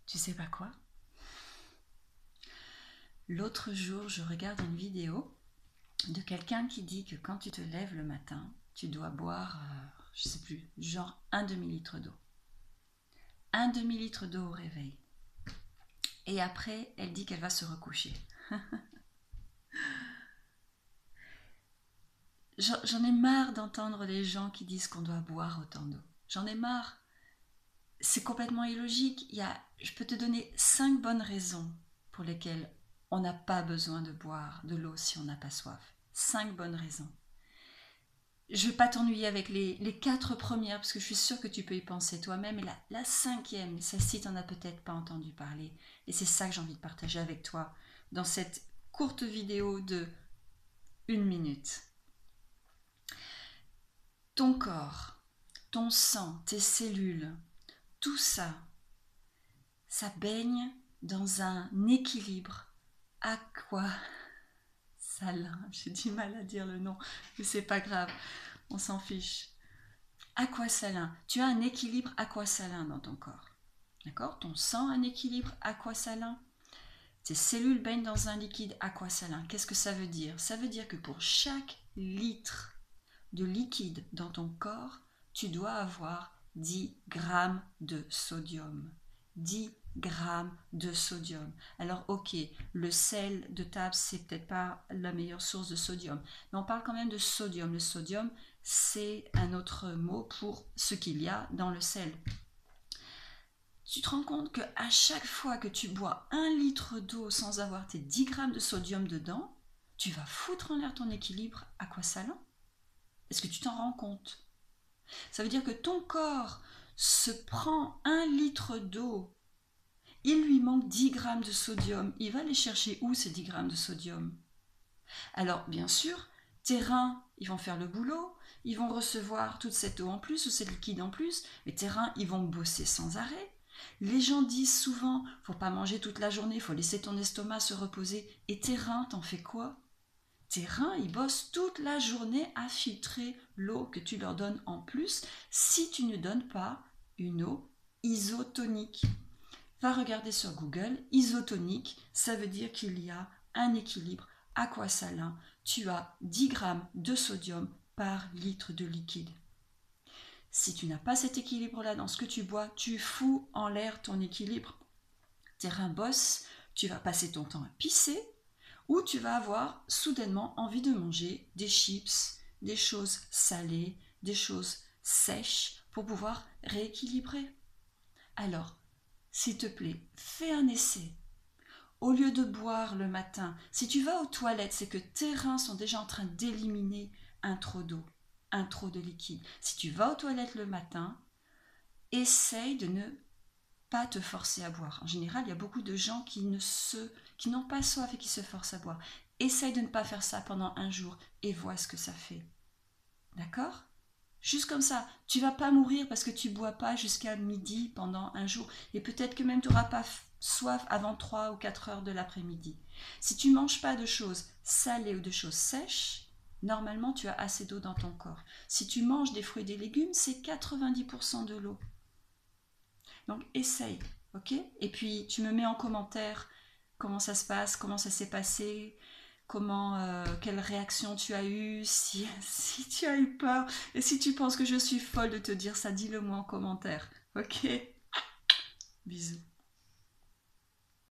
Tu sais pas quoi? L'autre jour, je regarde une vidéo de quelqu'un qui dit que quand tu te lèves le matin, tu dois boire, je sais plus, genre un demi-litre d'eau. Un demi-litre d'eau au réveil. Et après, elle dit qu'elle va se recoucher. J'en ai marre d'entendre les gens qui disent qu'on doit boire autant d'eau. J'en ai marre. C'est complètement illogique. Je peux te donner 5 bonnes raisons pour lesquelles on n'a pas besoin de boire de l'eau si on n'a pas soif. 5 bonnes raisons. Je ne vais pas t'ennuyer avec les 4 premières, parce que je suis sûre que tu peux y penser toi-même. Et la 5e, celle-ci, tu n'en as peut-être pas entendu parler. Et c'est ça que j'ai envie de partager avec toi dans cette courte vidéo de 1 minute. Ton corps, ton sang, tes cellules, tout ça, ça baigne dans un équilibre aquasalin. J'ai du mal à dire le nom, mais c'est pas grave, on s'en fiche. Aquasalin. Tu as un équilibre aquasalin dans ton corps. D'accord? Ton sang a un équilibre aquasalin. Tes cellules baignent dans un liquide aquasalin. Qu'est-ce que ça veut dire? Ça veut dire que pour chaque litre de liquide dans ton corps, tu dois avoir 10 grammes de sodium. 10 grammes de sodium. Alors ok, le sel de table, c'est peut-être pas la meilleure source de sodium, mais on parle quand même de sodium. Le sodium, c'est un autre mot pour ce qu'il y a dans le sel. Tu te rends compte qu'à chaque fois que tu bois 1 litre d'eau sans avoir tes 10 grammes de sodium dedans, tu vas foutre en l'air ton équilibre aquasalin? Est-ce que tu t'en rends compte? Ça veut dire que ton corps se prend 1 litre d'eau, il lui manque 10 grammes de sodium. Il va aller chercher où ces 10 grammes de sodium? Alors, bien sûr, tes reins, ils vont faire le boulot, ils vont recevoir toute cette eau en plus ou ce liquide en plus, mais tes reins, ils vont bosser sans arrêt. Les gens disent souvent, faut pas manger toute la journée, faut laisser ton estomac se reposer. Et tes reins, t'en fais quoi? Tes reins, ils bossent toute la journée à filtrer l'eau que tu leur donnes en plus si tu ne donnes pas une eau isotonique. Va regarder sur Google, isotonique, ça veut dire qu'il y a un équilibre aquasalin. Tu as 10 grammes de sodium par litre de liquide. Si tu n'as pas cet équilibre-là dans ce que tu bois, tu fous en l'air ton équilibre. Tes reins bossent, tu vas passer ton temps à pisser, ou tu vas avoir soudainement envie de manger des chips, des choses salées, des choses sèches pour pouvoir rééquilibrer. Alors, s'il te plaît, fais un essai. Au lieu de boire le matin, si tu vas aux toilettes, c'est que tes reins sont déjà en train d'éliminer un trop d'eau, un trop de liquide. Si tu vas aux toilettes le matin, essaye de ne pas te forcer à boire. En général, il y a beaucoup de gens qui n'ont pas soif et qui se forcent à boire. Essaye de ne pas faire ça pendant 1 jour et vois ce que ça fait. D'accord? Juste comme ça, tu vas pas mourir parce que tu bois pas jusqu'à midi pendant 1 jour. Et peut-être que même tu n'auras pas soif avant 3 ou 4 heures de l'après-midi. Si tu manges pas de choses salées ou de choses sèches, normalement tu as assez d'eau dans ton corps. Si tu manges des fruits et des légumes, c'est 90% de l'eau. Donc essaye, ok? Et puis tu me mets en commentaire comment ça se passe, comment ça s'est passé, quelle réaction tu as eue, si tu as eu peur, et si tu penses que je suis folle de te dire ça, dis-le moi en commentaire, ok? Bisous.